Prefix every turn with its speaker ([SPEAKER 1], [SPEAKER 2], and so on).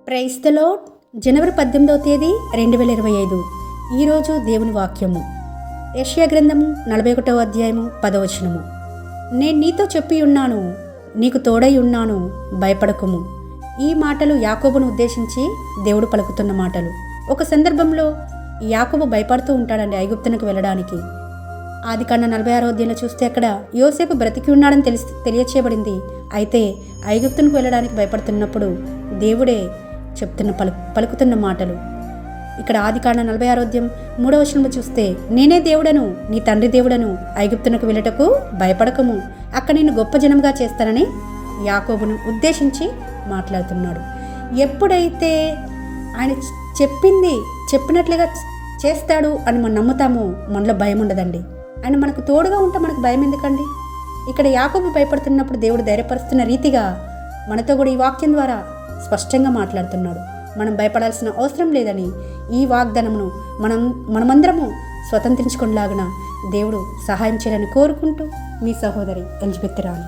[SPEAKER 1] Praise the Lord. జనవరి 18వ తేదీ 2025. ఈరోజు దేవుని వాక్యము యెషయా గ్రంథము 41వ అధ్యాయము 10వ వచనము. నేను నీతో చెప్పి ఉన్నాను, నీకు తోడై ఉన్నాను, భయపడకుము. ఈ మాటలు యాకోబును ఉద్దేశించి దేవుడు పలుకుతున్న మాటలు. ఒక సందర్భంలో యాకోబు భయపడుతూ ఉంటాడండి ఐగుప్తునకు వెళ్ళడానికి. ఆదికాండం 46వ అధ్యాయంలో చూస్తే అక్కడ యోసేపు బ్రతికి ఉన్నాడని తెలియచేయబడింది. అయితే ఐగుప్తునకు వెళ్ళడానికి భయపడుతున్నప్పుడు దేవుడే పలుకుతున్న మాటలు. ఇక్కడ ఆదికాండం 46వ అధ్యాయం 3వ వచనంలో చూస్తే, నేనే దేవుడను, నీ తండ్రి దేవుడను, ఐగుప్తునకు వెళ్ళటకు భయపడకము, అక్కడ నేను గొప్ప జనముగా చేస్తానని యాకోబును ఉద్దేశించి మాట్లాడుతున్నాడు. ఎప్పుడైతే ఆయన చెప్పినట్లుగా చేస్తాడు అని మనం నమ్ముతామో మనలో భయం ఉండదండి. ఆయన మనకు తోడుగా ఉంటే మనకు భయం ఎందుకండి? ఇక్కడ యాకోబు భయపడుతున్నప్పుడు దేవుడు ధైర్యపరుస్తున్న రీతిగా మనతో కూడా ఈ వాక్యం ద్వారా స్పష్టంగా మాట్లాడుతున్నాడు. మనం భయపడాల్సిన అవసరం లేదని, ఈ వాగ్దానమును మనమందరము స్వతంత్రించుకునేలాగున దేవుడు సహాయం చేయాలని కోరుకుంటూ మీ సహోదరి ఎలిజబెత్ రాణి.